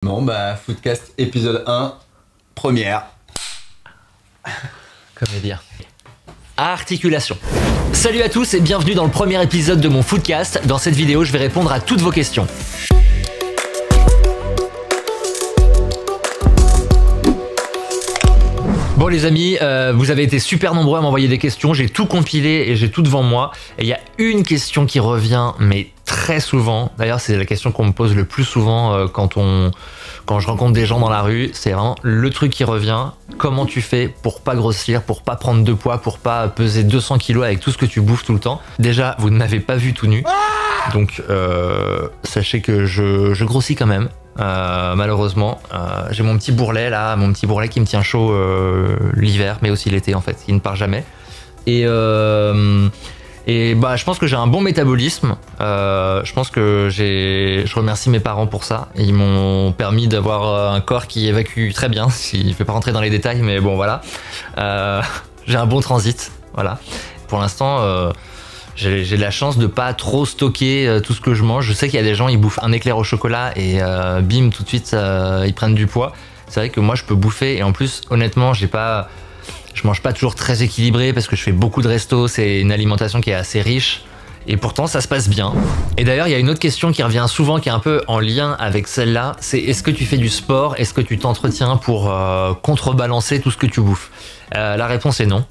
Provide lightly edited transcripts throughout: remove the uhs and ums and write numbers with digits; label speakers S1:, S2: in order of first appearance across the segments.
S1: Bon bah Footcast épisode 1, première.
S2: Comment dire, articulation. Salut à tous et bienvenue dans le premier épisode de mon Footcast. Dans cette vidéo, je vais répondre à toutes vos questions. Bon les amis, vous avez été super nombreux à m'envoyer des questions, j'ai tout compilé et j'ai tout devant moi. Et il y a une question qui revient, mais très souvent. D'ailleurs, c'est la question qu'on me pose le plus souvent quand je rencontre des gens dans la rue. C'est vraiment le truc qui revient. Comment tu fais pour pas grossir, pour pas prendre de poids, pour pas peser 200 kilos avec tout ce que tu bouffes tout le temps? Déjà, vous ne m'avez pas vu tout nu. Donc, sachez que je grossis quand même. Malheureusement, j'ai mon petit bourrelet là, mon petit bourrelet qui me tient chaud l'hiver, mais aussi l'été en fait, qui ne part jamais. Et bah, je pense que j'ai un bon métabolisme. Je pense que je remercie mes parents pour ça. Ils m'ont permis d'avoir un corps qui évacue très bien. Je ne vais pas rentrer dans les détails, mais bon voilà. J'ai un bon transit, voilà. Pour l'instant. J'ai de la chance de pas trop stocker tout ce que je mange. Je sais qu'il y a des gens, ils bouffent un éclair au chocolat et bim, tout de suite, ils prennent du poids. C'est vrai que moi, je peux bouffer et en plus, honnêtement, je mange pas toujours très équilibré parce que je fais beaucoup de restos. C'est une alimentation qui est assez riche et pourtant, ça se passe bien. Et d'ailleurs, il y a une autre question qui revient souvent, qui est un peu en lien avec celle-là. C'est est-ce que tu fais du sport? Est-ce que tu t'entretiens pour contrebalancer tout ce que tu bouffes? La réponse est non.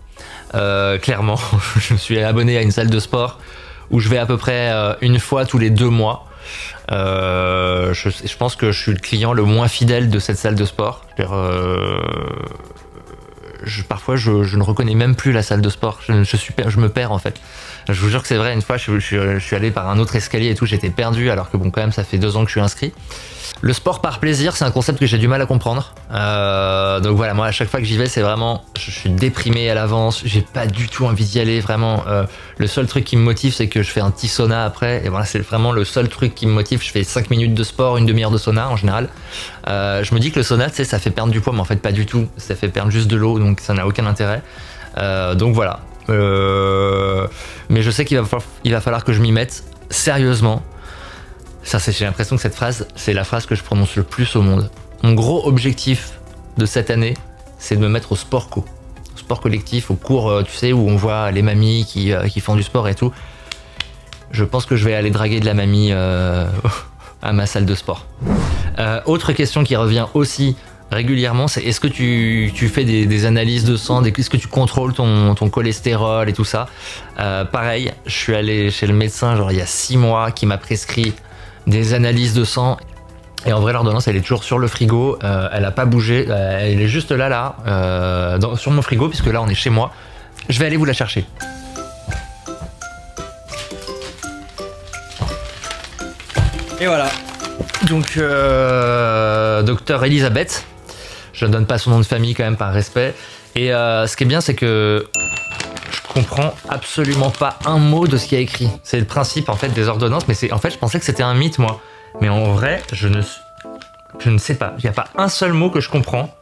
S2: Clairement, je me suis abonné à une salle de sport où je vais à peu près une fois tous les 2 mois. Je pense que je suis le client le moins fidèle de cette salle de sport. Parfois, je ne reconnais même plus la salle de sport. Je me perds en fait. Je vous jure que c'est vrai. Une fois, je suis allé par un autre escalier et tout. J'étais perdu alors que bon, quand même, ça fait 2 ans que je suis inscrit. Le sport par plaisir, c'est un concept que j'ai du mal à comprendre. Donc voilà, moi à chaque fois que j'y vais, c'est vraiment, je suis déprimé à l'avance, j'ai pas du tout envie d'y aller, vraiment. Le seul truc qui me motive, c'est que je fais un petit sauna après, et voilà, c'est vraiment le seul truc qui me motive. Je fais 5 minutes de sport, une demi-heure de sauna en général. Je me dis que le sauna, tu sais, ça fait perdre du poids, mais en fait pas du tout. Ça fait perdre juste de l'eau, donc ça n'a aucun intérêt. Donc voilà. Mais je sais qu'il va falloir que je m'y mette sérieusement. J'ai l'impression que cette phrase, c'est la phrase que je prononce le plus au monde. Mon gros objectif de cette année, c'est de me mettre au sport co. Au sport collectif, au cours, tu sais, où on voit les mamies qui font du sport et tout. Je pense que je vais aller draguer de la mamie à ma salle de sport. Autre question qui revient aussi régulièrement, c'est est-ce que tu fais des analyses de sang, est-ce que tu contrôles ton cholestérol et tout ça? Pareil, je suis allé chez le médecin genre il y a 6 mois qui m'a prescrit des analyses de sang et en vrai l'ordonnance elle est toujours sur le frigo, elle a pas bougé, elle est juste là sur mon frigo puisque là on est chez moi. Je vais aller vous la chercher. Et voilà. Donc docteur Elisabeth, je ne donne pas son nom de famille quand même par respect. Et ce qui est bien c'est que je comprends absolument pas un mot de ce qu'il y a écrit. C'est le principe en fait des ordonnances, mais en fait je pensais que c'était un mythe moi. Mais en vrai, je ne sais pas. Il n'y a pas un seul mot que je comprends.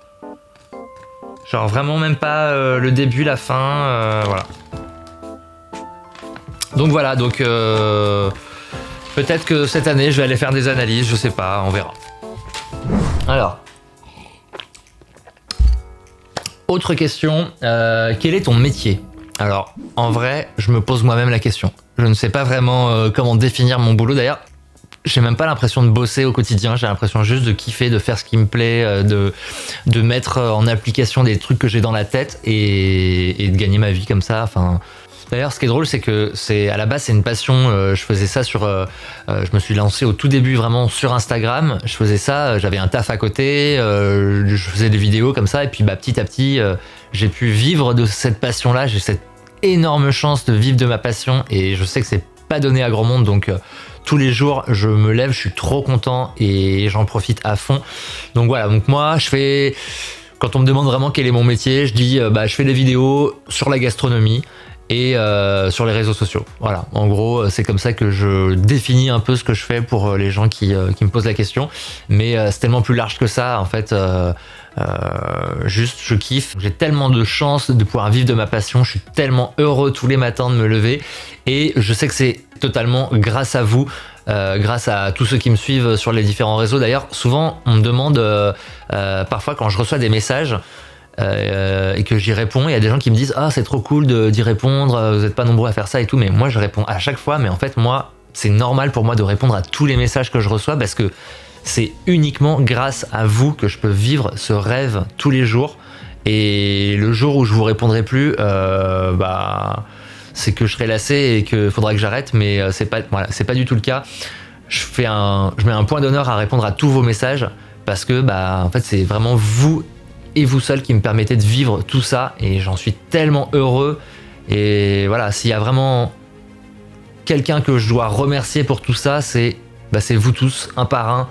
S2: Genre vraiment même pas le début, la fin, voilà. Donc voilà, peut-être que cette année je vais aller faire des analyses, je sais pas, on verra. Alors. Autre question, quel est ton métier? Alors, en vrai, je me pose moi-même la question. Je ne sais pas vraiment comment définir mon boulot. D'ailleurs, j'ai même pas l'impression de bosser au quotidien. J'ai l'impression juste de kiffer, de faire ce qui me plaît, de mettre en application des trucs que j'ai dans la tête et de gagner ma vie comme ça. Enfin, d'ailleurs, ce qui est drôle, c'est que à la base, c'est une passion. Je faisais ça je me suis lancé au tout début vraiment sur Instagram. Je faisais ça, j'avais un taf à côté, je faisais des vidéos comme ça. Et puis, bah, petit à petit, j'ai pu vivre de cette passion-là. J'ai cette énorme chance de vivre de ma passion et je sais que c'est pas donné à grand monde. Donc, tous les jours, je me lève, je suis trop content et j'en profite à fond. Donc voilà, donc moi, quand on me demande vraiment quel est mon métier, je dis, bah, je fais des vidéos sur la gastronomie et sur les réseaux sociaux. Voilà, en gros, c'est comme ça que je définis un peu ce que je fais pour les gens qui me posent la question. Mais c'est tellement plus large que ça, en fait. Juste, je kiffe. J'ai tellement de chance de pouvoir vivre de ma passion. Je suis tellement heureux tous les matins de me lever. Et je sais que c'est totalement grâce à vous. grâce à tous ceux qui me suivent sur les différents réseaux. D'ailleurs, souvent, on me demande, parfois quand je reçois des messages et que j'y réponds, il y a des gens qui me disent « Ah, c'est trop cool d'y répondre, vous n'êtes pas nombreux à faire ça et tout », mais moi, je réponds à chaque fois. Mais en fait, moi, c'est normal pour moi de répondre à tous les messages que je reçois parce que c'est uniquement grâce à vous que je peux vivre ce rêve tous les jours. Et le jour où je vous répondrai plus, c'est que je serai lassé et qu'il faudra que j'arrête, mais c'est pas du tout le cas. Je mets un point d'honneur à répondre à tous vos messages parce que en fait c'est vraiment vous et vous seul qui me permettez de vivre tout ça et j'en suis tellement heureux. Et voilà, s'il y a vraiment quelqu'un que je dois remercier pour tout ça, c'est vous tous, un par un.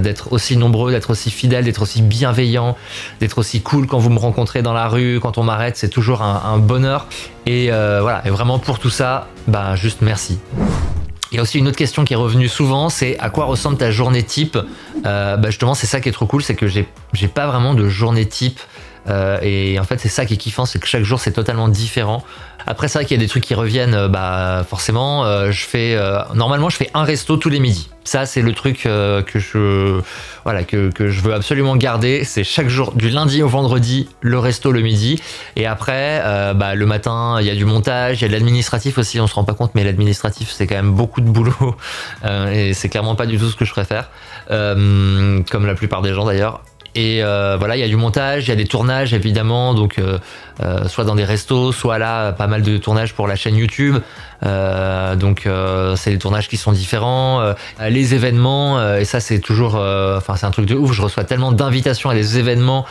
S2: D'être aussi nombreux, d'être aussi fidèles, d'être aussi bienveillants, d'être aussi cool quand vous me rencontrez dans la rue, quand on m'arrête, c'est toujours un bonheur. Et voilà, et vraiment pour tout ça, juste merci. Il y a aussi une autre question qui est revenue souvent, c'est à quoi ressemble ta journée type? Justement, c'est ça qui est trop cool, c'est que j'ai pas vraiment de journée type. Et en fait, c'est ça qui est kiffant, c'est que chaque jour c'est totalement différent. Après, c'est vrai qu'il y a des trucs qui reviennent, forcément. Normalement, je fais un resto tous les midis. Ça, c'est le truc que je veux absolument garder. C'est chaque jour, du lundi au vendredi, le resto le midi. Et après, le matin, il y a du montage, il y a de l'administratif aussi. On se rend pas compte, mais l'administratif, c'est quand même beaucoup de boulot. Et c'est clairement pas du tout ce que je préfère, comme la plupart des gens d'ailleurs. Et il y a du montage, il y a des tournages évidemment, donc soit dans des restos, soit là pas mal de tournages pour la chaîne YouTube. C'est des tournages qui sont différents, les événements, et ça c'est toujours, c'est un truc de ouf. Je reçois tellement d'invitations à des événements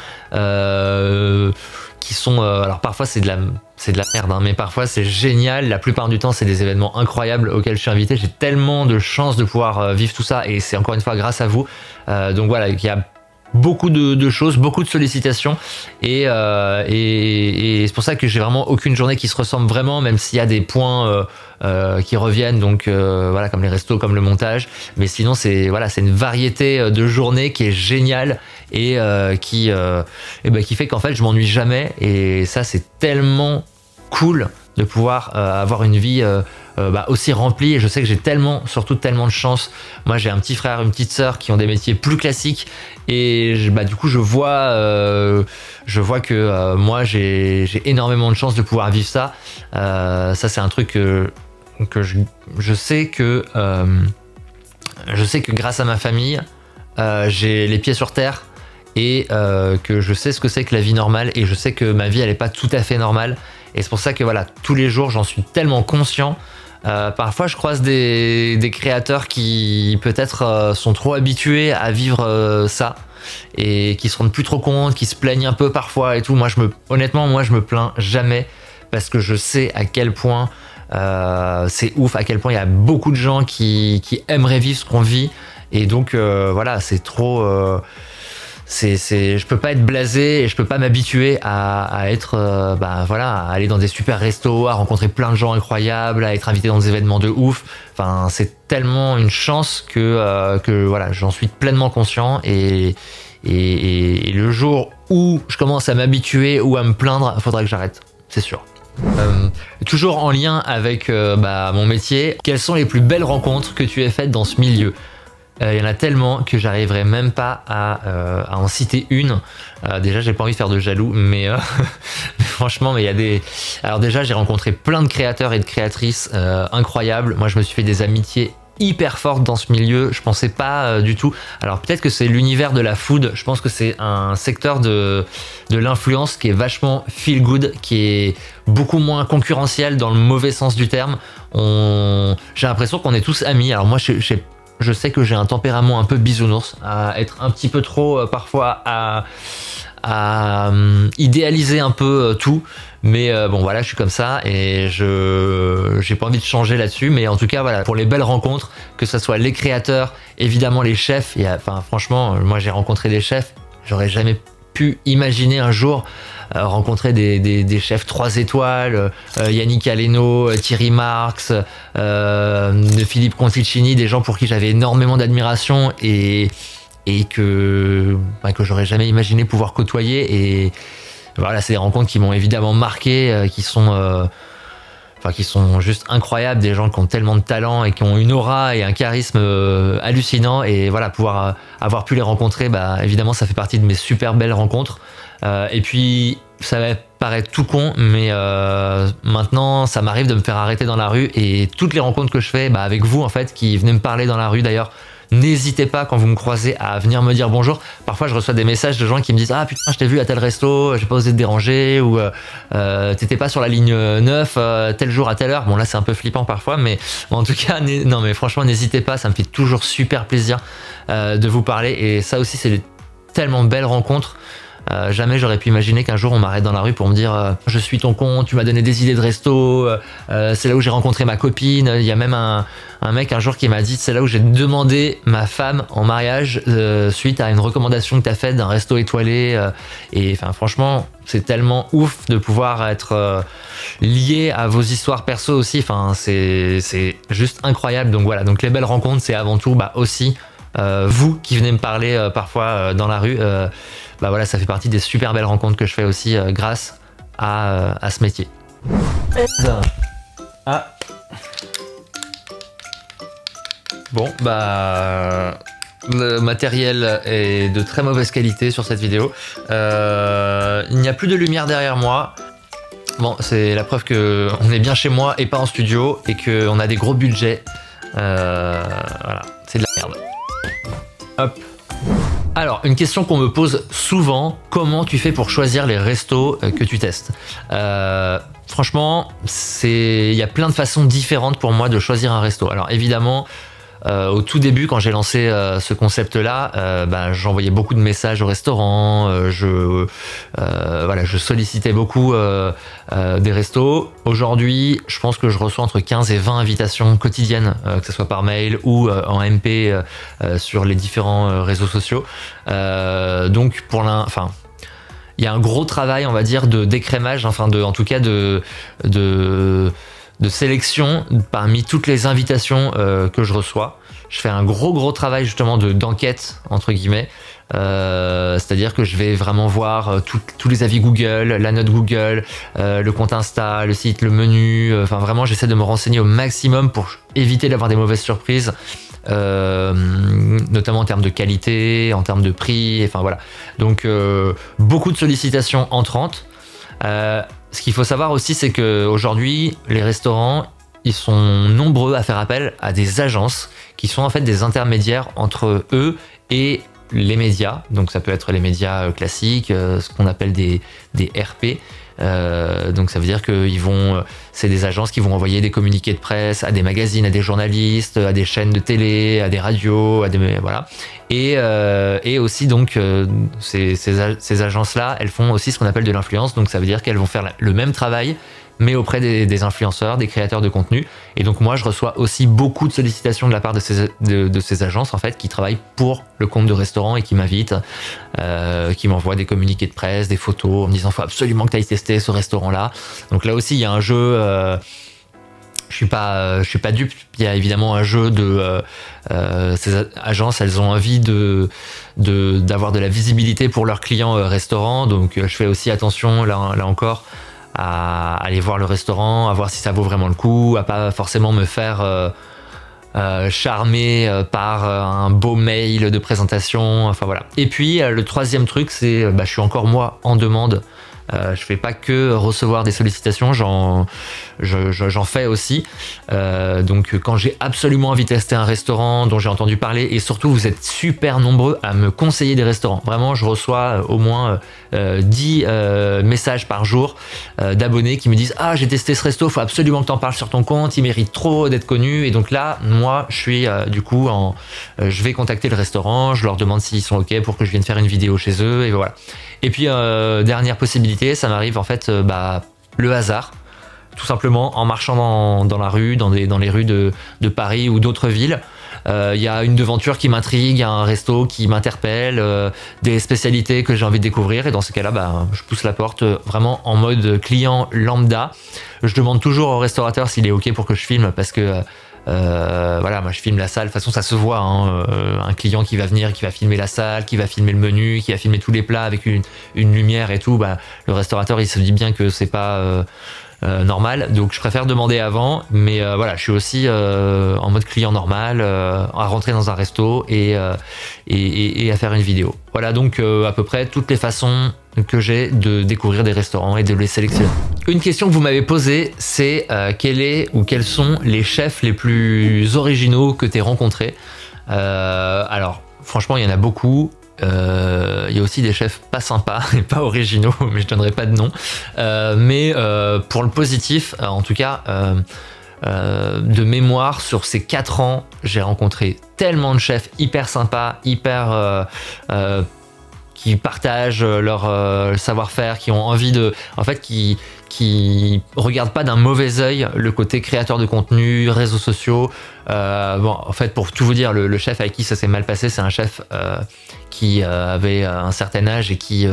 S2: qui sont, alors parfois c'est de la merde, hein, mais parfois c'est génial. La plupart du temps c'est des événements incroyables auxquels je suis invité. J'ai tellement de chance de pouvoir vivre tout ça, et c'est encore une fois grâce à vous. Donc voilà, il y a beaucoup de choses, beaucoup de sollicitations et c'est pour ça que j'ai vraiment aucune journée qui se ressemble vraiment, même s'il y a des points qui reviennent, donc comme les restos, comme le montage, mais sinon c'est une variété de journées qui est géniale et qui fait qu'en fait je m'ennuie jamais, et ça c'est tellement cool de pouvoir avoir une vie aussi remplie. Et je sais que j'ai surtout tellement de chance. Moi j'ai un petit frère, une petite sœur qui ont des métiers plus classiques, et du coup je vois que moi j'ai énormément de chance de pouvoir vivre ça. Ça c'est un truc que je sais que grâce à ma famille j'ai les pieds sur terre, et que je sais ce que c'est que la vie normale, et je sais que ma vie elle est pas tout à fait normale. Et c'est pour ça que tous les jours j'en suis tellement conscient. Parfois je croise des créateurs qui peut-être sont trop habitués à vivre ça et qui se rendent plus trop compte, qui se plaignent un peu parfois et tout. Honnêtement moi je me plains jamais, parce que je sais à quel point c'est ouf, à quel point il y a beaucoup de gens qui aimeraient vivre ce qu'on vit, et donc c'est trop... je peux pas être blasé, et je peux pas m'habituer à être à aller dans des super restos, à rencontrer plein de gens incroyables, à être invité dans des événements de ouf. C'est tellement une chance que j'en suis pleinement conscient, et le jour où je commence à m'habituer ou à me plaindre, il faudra que j'arrête, c'est sûr. Toujours en lien avec mon métier, quelles sont les plus belles rencontres que tu aies faites dans ce milieu? Il y en a tellement que j'arriverai même pas à en citer une. Déjà, j'ai pas envie de faire de jaloux, mais franchement, il y a des... Alors déjà, j'ai rencontré plein de créateurs et de créatrices incroyables. Moi, je me suis fait des amitiés hyper fortes dans ce milieu. Je pensais pas du tout. Alors peut-être que c'est l'univers de la food. Je pense que c'est un secteur de l'influence qui est vachement feel good, qui est beaucoup moins concurrentiel dans le mauvais sens du terme. J'ai l'impression qu'on est tous amis. Alors moi, je sais que j'ai un tempérament un peu bisounours, à être un petit peu trop parfois à idéaliser un peu tout, mais je suis comme ça, et j'ai pas envie de changer là-dessus. Mais en tout cas pour les belles rencontres, que ce soit les créateurs, évidemment les chefs, franchement moi j'ai rencontré des chefs, j'aurais jamais pu imaginer un jour rencontrer des chefs 3 étoiles, Yannick Aleno, Thierry Marx, Philippe Conticini, des gens pour qui j'avais énormément d'admiration et que j'aurais jamais imaginé pouvoir côtoyer. Et c'est des rencontres qui m'ont évidemment marqué, qui sont enfin qui sont juste incroyables, des gens qui ont tellement de talent et qui ont une aura et un charisme hallucinant. Et voilà, pouvoir avoir pu les rencontrer, bah évidemment ça fait partie de mes super belles rencontres. Et puis ça va paraître tout con, mais maintenant ça m'arrive de me faire arrêter dans la rue, et toutes les rencontres que je fais, bah, avec vous en fait, qui venez me parler dans la rue d'ailleurs, n'hésitez pas quand vous me croisez à venir me dire bonjour. Parfois je reçois des messages de gens qui me disent ah putain je t'ai vu à tel resto, j'ai pas osé te déranger, ou t'étais pas sur la ligne 9 tel jour à telle heure. Bon là c'est un peu flippant parfois, mais en tout cas non mais franchement n'hésitez pas, ça me fait toujours super plaisir de vous parler, et ça aussi c'est tellement belles rencontres. Jamais j'aurais pu imaginer qu'un jour on m'arrête dans la rue pour me dire je suis ton compte, tu m'as donné des idées de resto, c'est là où j'ai rencontré ma copine. Il y a même un mec un jour qui m'a dit c'est là où j'ai demandé ma femme en mariage suite à une recommandation que tu as faite d'un resto étoilé. Et enfin franchement c'est tellement ouf de pouvoir être lié à vos histoires perso aussi. Enfin c'est juste incroyable. Donc voilà, donc les belles rencontres c'est avant tout bah aussi vous qui venez me parler parfois dans la rue. Bah voilà, ça fait partie des super belles rencontres que je fais aussi grâce à ce métier. Ah. Bon, bah le matériel est de très mauvaise qualité sur cette vidéo. Il n'y a plus de lumière derrière moi. Bon, c'est la preuve que on est bien chez moi et pas en studio, et qu'on a des gros budgets. Voilà, c'est de la merde. Hop. Alors, une question qu'on me pose souvent, comment tu fais pour choisir les restos que tu testes? Franchement, il y a plein de façons différentes pour moi de choisir un resto. Alors évidemment, au tout début, quand j'ai lancé ce concept-là, j'envoyais beaucoup de messages au restaurant, voilà, je sollicitais beaucoup des restos. Aujourd'hui, je pense que je reçois entre 15 et 20 invitations quotidiennes, que ce soit par mail ou en MP sur les différents réseaux sociaux. Donc, il y a un gros travail, on va dire, de d'écrémage, en tout cas de sélection parmi toutes les invitations que je reçois. Je fais un gros travail justement d'enquête entre guillemets, c'est-à-dire que je vais vraiment voir tous les avis Google, la note Google, le compte Insta, le site, le menu. Enfin vraiment, j'essaie de me renseigner au maximum pour éviter d'avoir des mauvaises surprises. Notamment en termes de qualité, en termes de prix, enfin voilà. Donc beaucoup de sollicitations entrantes. Ce qu'il faut savoir aussi, c'est qu'aujourd'hui, les restaurants, ils sont nombreux à faire appel à des agences qui sont en fait des intermédiaires entre eux et les médias. Donc ça peut être les médias classiques, ce qu'on appelle des RP. Donc ça veut dire que c'est des agences qui vont envoyer des communiqués de presse à des magazines, à des journalistes, à des chaînes de télé, à des radios, voilà. Et aussi donc ces agences-là, elles font aussi ce qu'on appelle de l'influence. Donc ça veut dire qu'elles vont faire le même travail, mais auprès des influenceurs, des créateurs de contenu. Et donc moi, je reçois aussi beaucoup de sollicitations de la part de ces agences en fait, qui travaillent pour le compte de restaurant et qui m'invitent, qui m'envoient des communiqués de presse, des photos, en me disant faut absolument que tu ailles tester ce restaurant-là. Donc là aussi, il y a un jeu. Je suis pas dupe. Il y a évidemment un jeu de ces agences. Elles ont envie d'avoir de la visibilité pour leurs clients restaurants. Donc je fais aussi attention là encore à aller voir le restaurant, à voir si ça vaut vraiment le coup, à pas forcément me faire charmer par un beau mail de présentation. Enfin voilà. Et puis le troisième truc, c'est je suis encore moi en demande. Je fais pas que recevoir des sollicitations, j'en fais aussi. Donc quand j'ai absolument envie de tester un restaurant dont j'ai entendu parler, et surtout vous êtes super nombreux à me conseiller des restaurants. Vraiment, je reçois au moins 10 messages par jour d'abonnés qui me disent ah j'ai testé ce resto, faut absolument que t'en parles sur ton compte, il mérite trop d'être connu. Et donc là, moi je suis du coup je vais contacter le restaurant, je leur demande s'ils sont ok pour que je vienne faire une vidéo chez eux, et voilà. Et puis dernière possibilité, ça m'arrive en fait le hasard, tout simplement en marchant dans la rue, dans les rues de Paris ou d'autres villes. Il y a une devanture qui m'intrigue, il y a un resto qui m'interpelle, des spécialités que j'ai envie de découvrir, et dans ces cas-là, je pousse la porte vraiment en mode client lambda. Je demande toujours au restaurateur s'il est ok pour que je filme, parce que voilà, moi je filme la salle, de toute façon ça se voit, hein, un client qui va venir, qui va filmer la salle, qui va filmer le menu, qui va filmer tous les plats avec une lumière et tout, le restaurateur il se dit bien que c'est pas normal. Donc je préfère demander avant, mais voilà, je suis aussi en mode client normal, à rentrer dans un resto et à faire une vidéo. Voilà donc à peu près toutes les façons que j'ai de découvrir des restaurants et de les sélectionner. Une question que vous m'avez posée, c'est quel est ou quels sont les chefs les plus originaux que tu aies rencontrés. Alors franchement il y en a beaucoup. Il y a aussi des chefs pas sympas et pas originaux, mais je donnerai pas de nom. Mais pour le positif, en tout cas, de mémoire, sur ces 4 ans, j'ai rencontré tellement de chefs hyper sympas, hyper qui partagent leur savoir-faire, qui ont envie de, en fait, qui regardent pas d'un mauvais œil le côté créateur de contenu, réseaux sociaux. Bon, en fait, pour tout vous dire, le chef avec qui ça s'est mal passé, c'est un chef qui avait un certain âge et qui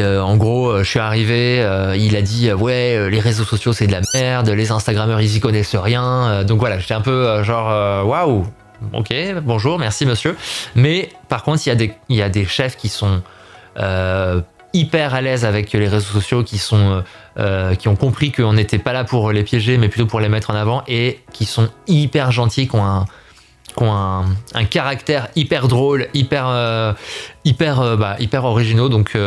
S2: en gros, je suis arrivé, il a dit ouais, les réseaux sociaux c'est de la merde, les Instagrammeurs ils y connaissent rien. Donc voilà, j'étais un peu genre waouh, ok, bonjour, merci monsieur. Mais par contre, il y a des chefs qui sont hyper à l'aise avec les réseaux sociaux, qui ont compris qu'on n'était pas là pour les piéger, mais plutôt pour les mettre en avant, et qui sont hyper gentils, qui ont un caractère hyper drôle, hyper originaux. Donc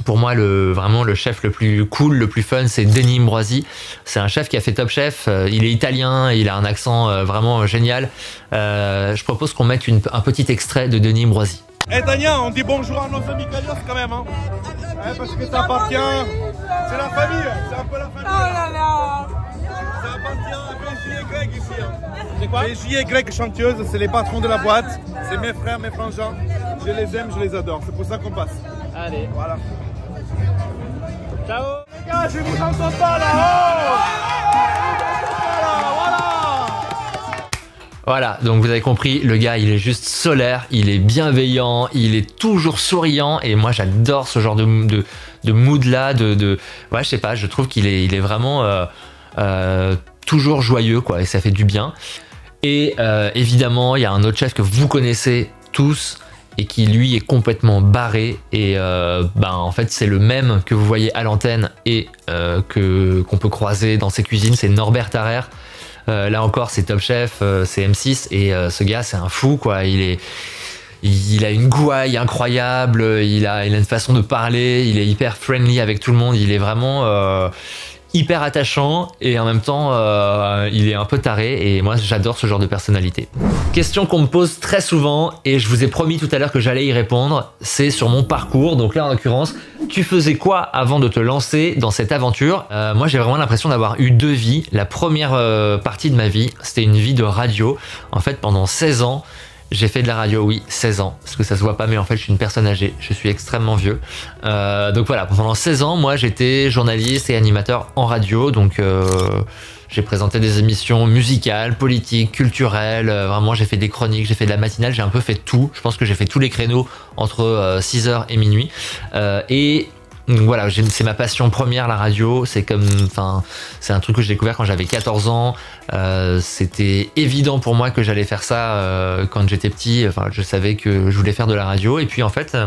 S2: pour moi, vraiment le chef le plus cool, le plus fun, c'est Denis Ambroisi. C'est un chef qui a fait Top Chef. Il est italien, il a un accent vraiment génial. Je propose qu'on mette un petit extrait de Denis Ambroisi.
S3: Eh Tania, on dit bonjour à nos amis Calios quand même, hein, parce que ça appartient, c'est la famille, c'est un peu la famille. Oh là là. Ça appartient à Benji et Greg ici. Hein. C'est quoi? Benji et Greg chanteuse, c'est les patrons de la boîte, c'est mes frères, mes frangins. Je les aime, je les adore, c'est pour ça qu'on passe. Allez. Voilà. Ciao. Les gars, je vous entends pas là-haut.
S2: Voilà, donc vous avez compris, le gars il est juste solaire, il est bienveillant, il est toujours souriant, et moi j'adore ce genre de mood là, ouais, je sais pas, je trouve qu'il est vraiment toujours joyeux quoi, et ça fait du bien. Et évidemment il y a un autre chef que vous connaissez tous et qui lui est complètement barré, et en fait c'est le même que vous voyez à l'antenne et qu'on peut croiser dans ses cuisines, c'est Norbert Tarrer. Là encore, c'est Top Chef, c'est M6, et ce gars, c'est un fou, quoi. Il a une gouaille incroyable, il a une façon de parler, il est hyper friendly avec tout le monde, il est vraiment hyper attachant, et en même temps, il est un peu taré, et moi, j'adore ce genre de personnalité. Question qu'on me pose très souvent, et je vous ai promis tout à l'heure que j'allais y répondre, c'est sur mon parcours. Donc là, en l'occurrence, tu faisais quoi avant de te lancer dans cette aventure? Moi, j'ai vraiment l'impression d'avoir eu 2 vies. La première partie de ma vie, c'était une vie de radio. En fait, pendant 16 ans, j'ai fait de la radio, oui, 16 ans, parce que ça se voit pas, mais en fait je suis une personne âgée, je suis extrêmement vieux. Donc voilà, pendant 16 ans, moi j'étais journaliste et animateur en radio, donc j'ai présenté des émissions musicales, politiques, culturelles, vraiment j'ai fait des chroniques, j'ai fait de la matinale, j'ai un peu fait tout. Je pense que j'ai fait tous les créneaux entre 6h et minuit. Donc voilà, c'est ma passion première, la radio. C'est c'est un truc que j'ai découvert quand j'avais 14 ans. C'était évident pour moi que j'allais faire ça quand j'étais petit. Enfin, je savais que je voulais faire de la radio. Et puis en fait,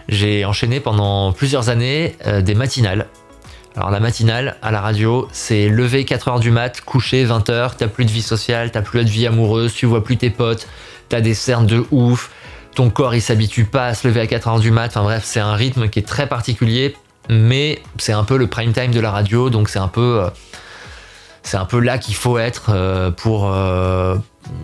S2: j'ai enchaîné pendant plusieurs années des matinales. Alors la matinale à la radio, c'est lever 4h du mat, coucher 20h, t'as plus de vie sociale, t'as plus de vie amoureuse, tu vois plus tes potes, t'as des cernes de ouf. Ton corps il s'habitue pas à se lever à 4h du mat, enfin bref, c'est un rythme qui est très particulier, mais c'est un peu le prime time de la radio, donc c'est un peu là qu'il faut être pour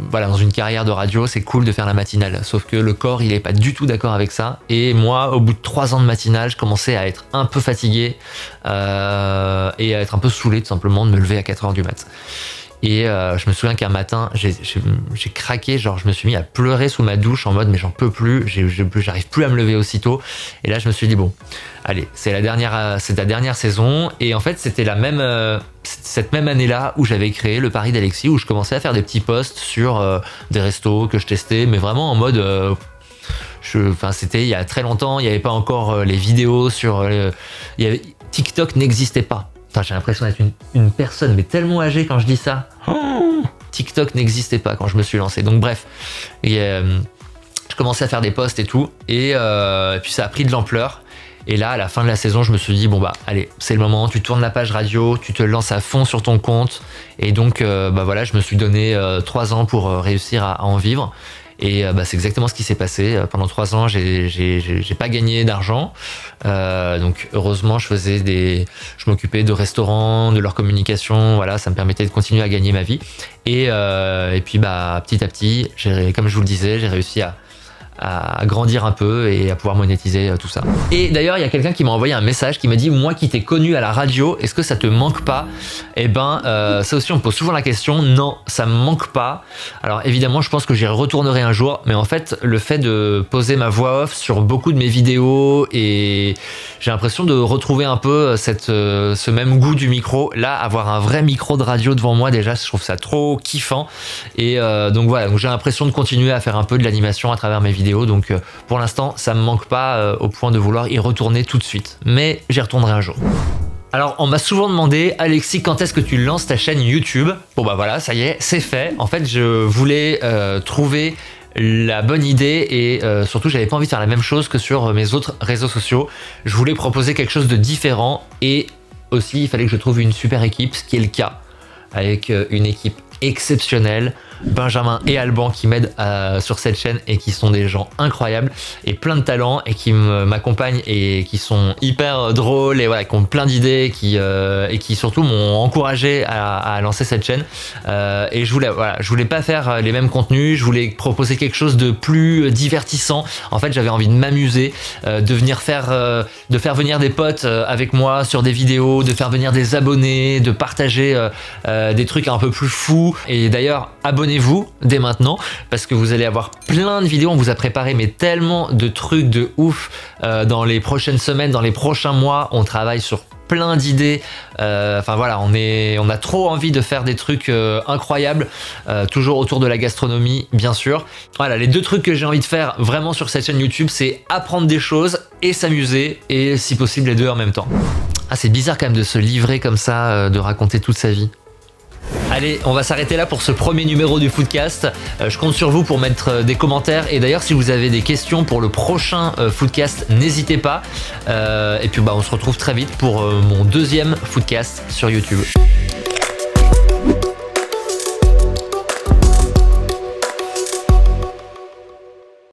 S2: voilà, dans une carrière de radio, c'est cool de faire la matinale, sauf que le corps il est pas du tout d'accord avec ça, et moi au bout de 3 ans de matinale, je commençais à être un peu fatigué et à être un peu saoulé tout simplement de me lever à 4h du mat. Et je me souviens qu'un matin, j'ai craqué, genre je me suis mis à pleurer sous ma douche en mode mais j'en peux plus, j'arrive plus à me lever aussitôt. Et là je me suis dit bon, allez, c'est la dernière saison. Et en fait c'était cette même année-là où j'avais créé le Paris d'Alexis, où je commençais à faire des petits posts sur des restos que je testais, mais vraiment en mode c'était il y a très longtemps, il n'y avait pas encore les vidéos sur TikTok n'existait pas. J'ai l'impression d'être une personne mais tellement âgée quand je dis ça. TikTok n'existait pas quand je me suis lancé. Donc bref, je commençais à faire des posts et tout, et puis ça a pris de l'ampleur. Et là, à la fin de la saison, je me suis dit, bon bah allez, c'est le moment, tu tournes la page radio, tu te lances à fond sur ton compte. Et donc, bah voilà, je me suis donné 3 ans pour réussir à en vivre. Et bah, c'est exactement ce qui s'est passé. Pendant 3 ans, j'ai pas gagné d'argent. Donc heureusement, je m'occupais de restaurants, de leur communication. Voilà, ça me permettait de continuer à gagner ma vie. Et puis bah petit à petit, comme je vous le disais, j'ai réussi à grandir un peu et à pouvoir monétiser tout ça. Et d'ailleurs, il y a quelqu'un qui m'a envoyé un message qui m'a dit, moi qui t'ai connu à la radio, est-ce que ça te manque pas? Eh ben, ça aussi, on me pose souvent la question. Non, ça me manque pas. Alors évidemment, je pense que j'y retournerai un jour, mais en fait, le fait de poser ma voix off sur beaucoup de mes vidéos, et j'ai l'impression de retrouver un peu ce même goût du micro. Là, avoir un vrai micro de radio devant moi, déjà, je trouve ça trop kiffant. Et donc voilà, donc j'ai l'impression de continuer à faire un peu de l'animation à travers mes vidéos. Donc pour l'instant, ça me manque pas au point de vouloir y retourner tout de suite. Mais j'y retournerai un jour. Alors, on m'a souvent demandé, Alexis, quand est-ce que tu lances ta chaîne YouTube? Bon bah voilà, ça y est, c'est fait. En fait, je voulais trouver la bonne idée et surtout, j'avais pas envie de faire la même chose que sur mes autres réseaux sociaux. Je voulais proposer quelque chose de différent et aussi, il fallait que je trouve une super équipe, ce qui est le cas, avec une équipe exceptionnelle, Benjamin et Alban qui m'aident sur cette chaîne et qui sont des gens incroyables et plein de talents et qui m'accompagnent et qui sont hyper drôles et voilà, qui ont plein d'idées et qui surtout m'ont encouragé à lancer cette chaîne. Et je voulais pas faire les mêmes contenus, je voulais proposer quelque chose de plus divertissant. En fait, j'avais envie de m'amuser, de faire venir des potes avec moi sur des vidéos, de faire venir des abonnés, de partager des trucs un peu plus fous. Et d'ailleurs, abonnez-vous dès maintenant parce que vous allez avoir plein de vidéos. On vous a préparé mais tellement de trucs de ouf dans les prochaines semaines, dans les prochains mois. On travaille sur plein d'idées. Enfin voilà, on a trop envie de faire des trucs incroyables, toujours autour de la gastronomie, bien sûr. Voilà, les 2 trucs que j'ai envie de faire vraiment sur cette chaîne YouTube, c'est apprendre des choses et s'amuser, et si possible les 2 en même temps. Ah, c'est bizarre quand même de se livrer comme ça, de raconter toute sa vie. Allez, on va s'arrêter là pour ce premier numéro du Foodcast. Je compte sur vous pour mettre des commentaires. Et d'ailleurs, si vous avez des questions pour le prochain Foodcast, n'hésitez pas. Et puis, bah, on se retrouve très vite pour mon 2e Foodcast sur YouTube.